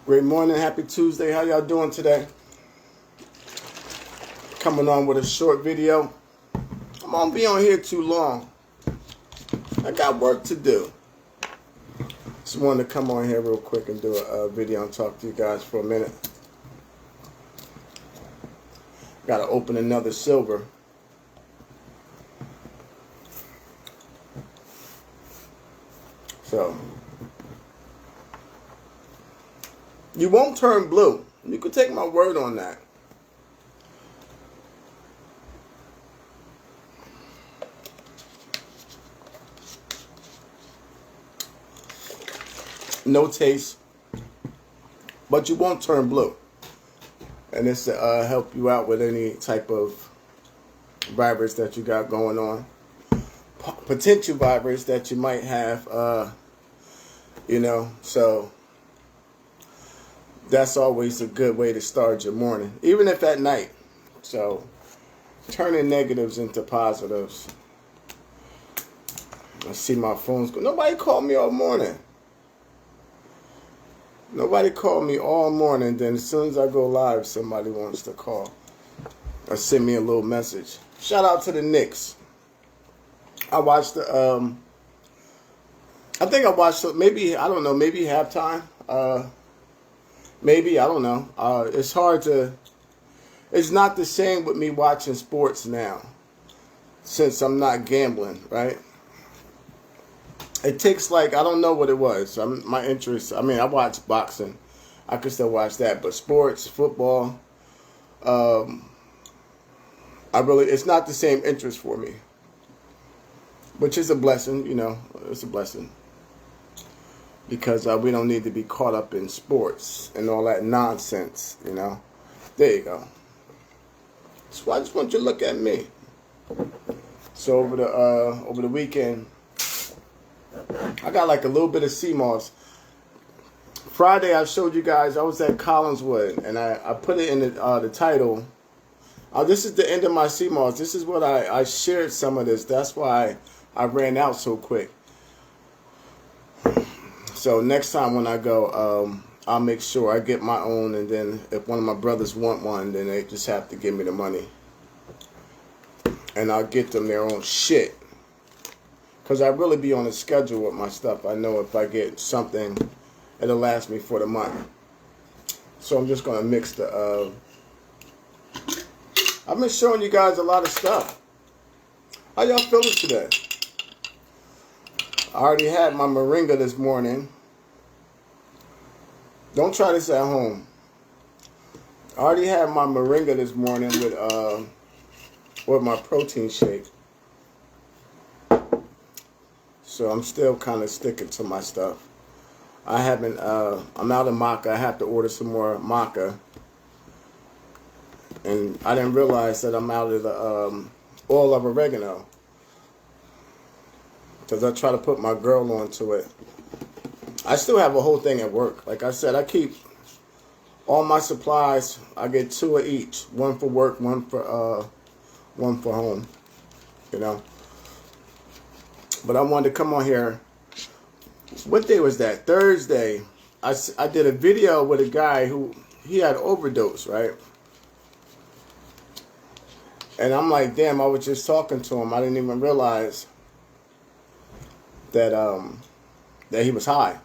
Great morning, happy Tuesday. How y'all doing today? Coming on with a short video. I won't be on here too long. I got work to do. Just wanted to come on here real quick and do a video and talk to you guys for a minute. Got to open another silver. So, you won't turn blue. You can take my word on that. No taste, but you won't turn blue. And this help you out with any type of virus that you got going on. Potential virus that you might have, so that's always a good way to start your morning, even if at night. So turning negatives into positives. I see my phone's go. Nobody called me all morning. Nobody called me all morning. Then as soon as I go live, somebody wants to call or send me a little message. Shout out to the Knicks. I watched the. I think I watched maybe halftime. Maybe I don't know. It's hard to. It's not the same with me watching sports now, since I'm not gambling, right? It takes I don't know what it was. My interest. I mean, I watch boxing. I could still watch that, but sports, football, it's not the same interest for me. Which is a blessing, it's a blessing. Because we don't need to be caught up in sports and all that nonsense, There you go. So I just want you to look at me. So over the weekend, I got a little bit of sea moss. Friday I showed you guys I was at Collinswood, and I put it in the title. This is the end of my sea moss. This is what I shared some of this. That's why I ran out so quick. So next time when I go, I'll make sure I get my own, and then if one of my brothers want one, then they just have to give me the money. And I'll get them their own shit. Because I really be on a schedule with my stuff. I know if I get something, it'll last me for the month. So I'm just going to mix the... I've been showing you guys a lot of stuff. How y'all feeling today? I already had my moringa this morning. Don't try this at home. I already had my moringa this morning with my protein shake. So I'm still kind of sticking to my stuff. I haven't, I'm out of maca. I have to order some more maca. And I didn't realize that I'm out of the oil of oregano. Because I try to put my girl onto it. I still have a whole thing at work. Like I said, I keep all my supplies. I get 2 of each. One for work, one for home. But I wanted to come on here. What day was that? Thursday. I did a video with a guy who, he had overdose, right? And I'm like, damn, I was just talking to him. I didn't even realize that he was high.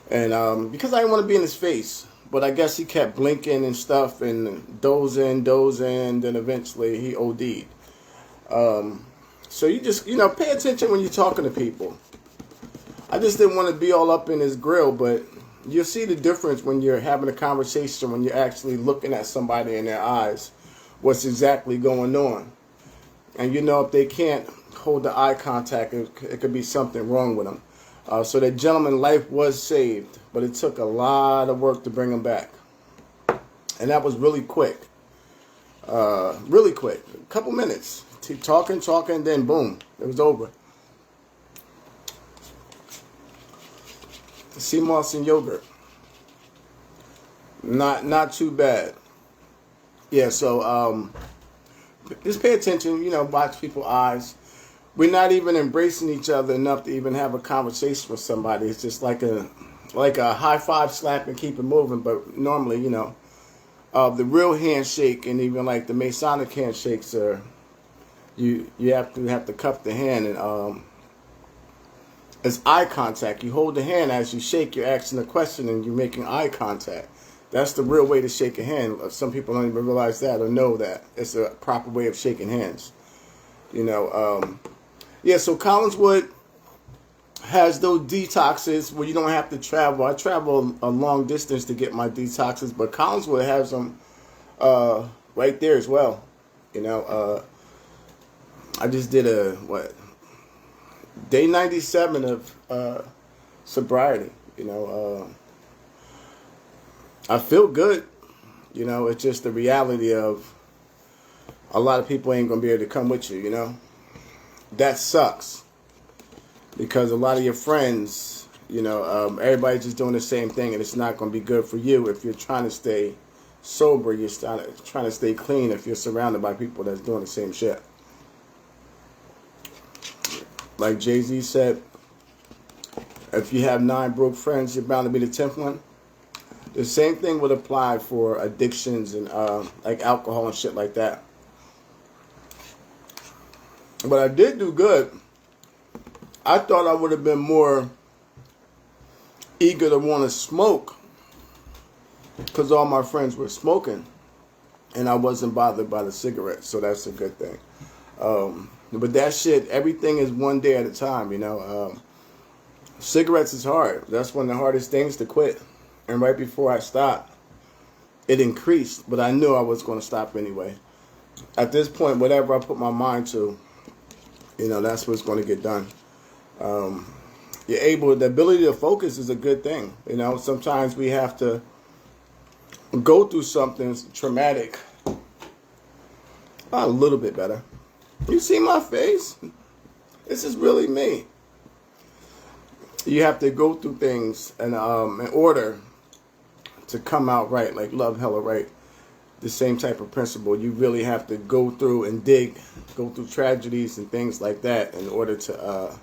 And because I didn't want to be in his face. But I guess he kept blinking and stuff and dozing, then eventually he OD'd. So you just, pay attention when you're talking to people. I just didn't want to be all up in his grill, but you'll see the difference when you're having a conversation, when you're actually looking at somebody in their eyes, what's exactly going on. And if they can't hold the eye contact, it could be something wrong with them. So that gentleman's life was saved, but it took a lot of work to bring him back. And that was really quick. Really quick. A couple minutes. Keep talking, then boom, it was over. Sea moss and yogurt. Not too bad. Yeah, so just pay attention, watch people's eyes. We're not even embracing each other enough to even have a conversation with somebody. It's just like like a high five slap and keep it moving. But normally, you know, the real handshake and even like the Masonic handshakes are you have to cup the hand, and it's eye contact. You hold the hand as you shake. You're asking a question and you're making eye contact. That's the real way to shake a hand. Some people don't even realize that or know that it's a proper way of shaking hands. You know, yeah. So Collingswood has those detoxes where you don't have to travel. I travel a long distance to get my detoxes, but Collingswood has them right there as well. You know, I just did a day 97 of sobriety. You know, I feel good. You know, it's just the reality of a lot of people ain't gonna be able to come with you. You know, that sucks. Because a lot of your friends, you know, everybody's just doing the same thing, and it's not going to be good for you if you're trying to stay sober. You're trying to stay clean if you're surrounded by people that's doing the same shit. Like Jay-Z said, if you have 9 broke friends, you're bound to be the 10th one. The same thing would apply for addictions and like alcohol and shit like that. But I did do good. I thought I would have been more eager to want to smoke because all my friends were smoking and I wasn't bothered by the cigarettes, so that's a good thing. But that shit, everything is one day at a time, you know. Cigarettes is hard. That's one of the hardest things to quit. And right before I stopped, it increased, but I knew I was going to stop anyway. At this point, whatever I put my mind to, you know, that's what's going to get done. The ability to focus is a good thing. You know, sometimes we have to go through something traumatic. A little bit better. You see my face? This is really me. You have to go through things and in order to come out right, like love hella right. The same type of principle. You really have to go through and go through tragedies and things like that in order to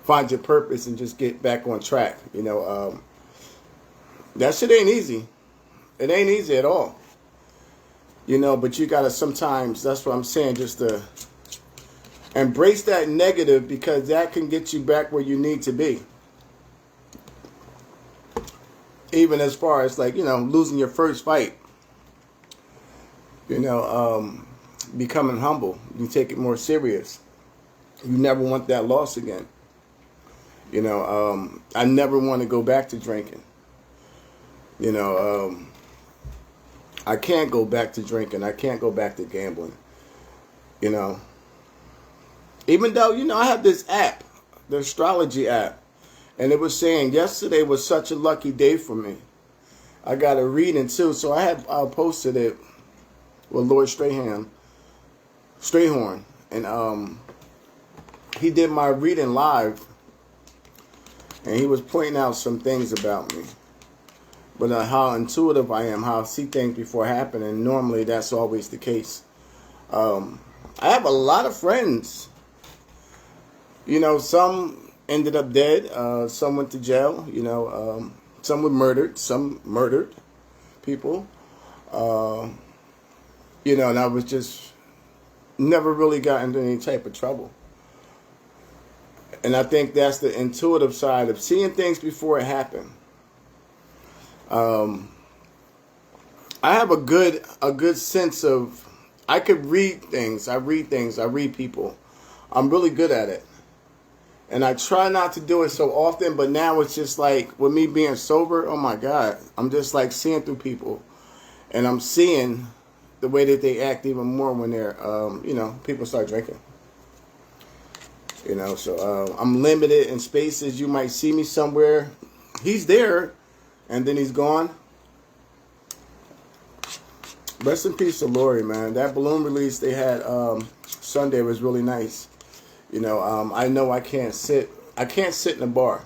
find your purpose and just get back on track. You know, that shit ain't easy. It ain't easy at all. You know, but you gotta sometimes, that's what I'm saying, just to embrace that negative because that can get you back where you need to be. Even as far as like, you know, losing your first fight. You know, becoming humble. You take it more serious. You never want that loss again. You know, I never want to go back to drinking. You know, I can't go back to drinking. I can't go back to gambling. You know, even though, you know, I have this app, the astrology app, and it was saying yesterday was such a lucky day for me. I got a reading too, so I posted it with Lord Strayhorn, and he did my reading live. And he was pointing out some things about me. But how intuitive I am, how I see things before happening. And normally that's always the case. I have a lot of friends. You know, some ended up dead. Some went to jail. You know, some were murdered. Some murdered people. You know, and I was just never really got into any type of trouble. And I think that's the intuitive side of seeing things before it happened. I have a good sense of, I could read things. I read people. I'm really good at it. And I try not to do it so often, but now it's just like, with me being sober, oh my God, I'm just like seeing through people. And I'm seeing the way that they act even more when they're, you know, people start drinking. You know, so I'm limited in spaces. You might see me somewhere. He's there, and then he's gone. Rest in peace to Lori, man. That balloon release they had Sunday was really nice. You know I can't sit. I can't sit in a bar.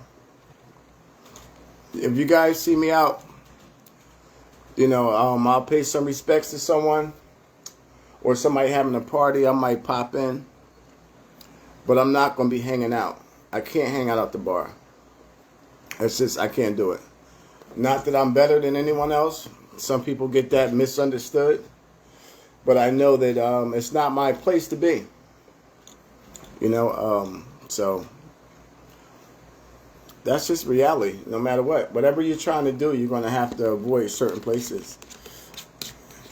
If you guys see me out, you know, I'll pay some respects to someone, or somebody having a party. I might pop in. But I'm not going to be hanging out. I can't hang out at the bar. It's just, I can't do it. Not that I'm better than anyone else. Some people get that misunderstood. But I know that it's not my place to be. You know, so that's just reality, no matter what. Whatever you're trying to do, you're going to have to avoid certain places.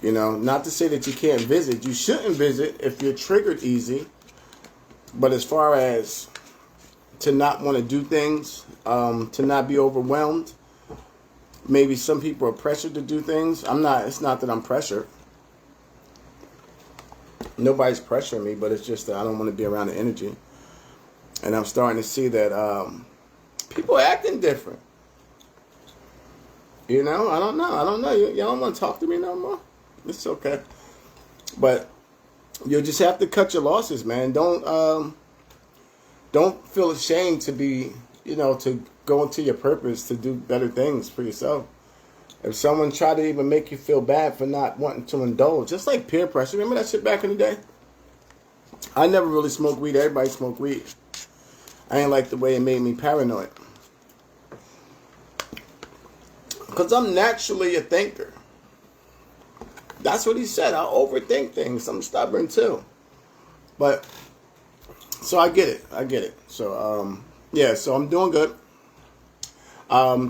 You know, not to say that you can't visit. You shouldn't visit if you're triggered easy. But as far as to not want to do things, to not be overwhelmed, maybe some people are pressured to do things. I'm not. It's not that I'm pressured. Nobody's pressuring me, but it's just that I don't want to be around the energy. And I'm starting to see that people are acting different. You know, I don't know. Y'all don't want to talk to me no more? It's okay. But you'll just have to cut your losses, man. Don't feel ashamed to be, you know, to go into your purpose, to do better things for yourself. If someone try to even make you feel bad for not wanting to indulge, just like peer pressure. Remember that shit back in the day? I never really smoked weed. Everybody smoked weed. I ain't like the way it made me paranoid. Because I'm naturally a thinker. That's what he said. I overthink things. I'm stubborn too. But, so I get it. So, yeah, so I'm doing good.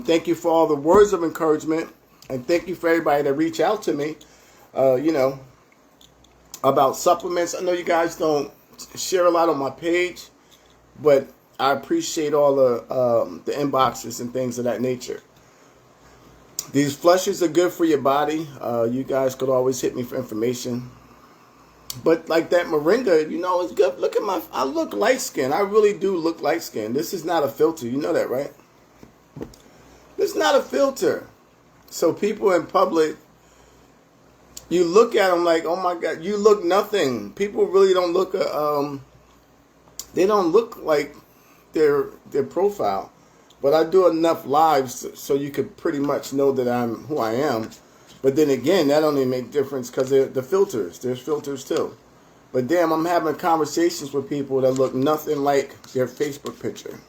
Thank you for all the words of encouragement. And thank you for everybody that reach out to me, you know, about supplements. I know you guys don't share a lot on my page, but I appreciate all the inboxes and things of that nature. These flushes are good for your body. You guys could always hit me for information. But like that moringa, you know, it's good. Look at I look light skinned. I really do look light skinned. This is not a filter. You know that, right? It's not a filter. So people in public, you look at them like, oh my God, you look nothing. People really don't look, they don't look like their profile. But I do enough lives so you could pretty much know that I'm who I am. But then again, that only make difference because the filters. There's filters too. But damn, I'm having conversations with people that look nothing like their Facebook picture.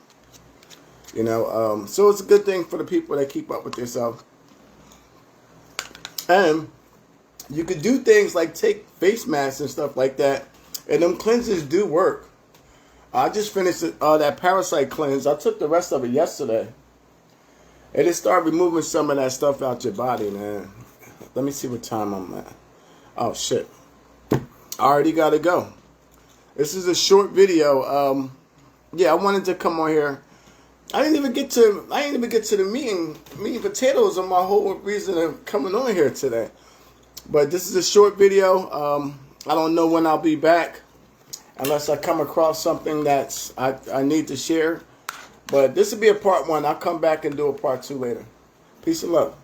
You know, so it's a good thing for the people that keep up with themselves. And you could do things like take face masks and stuff like that. And them cleanses do work. I just finished that parasite cleanse. I took the rest of it yesterday. And it started removing some of that stuff out your body, man. Let me see what time I'm at. Oh, shit. I already got to go. This is a short video. Yeah, I wanted to come on here. I didn't even get to the meat and potatoes on my whole reason of coming on here today. But this is a short video. I don't know when I'll be back unless I come across something that's I need to share. But this will be a part 1. I'll come back and do a part 2 later. Peace and love.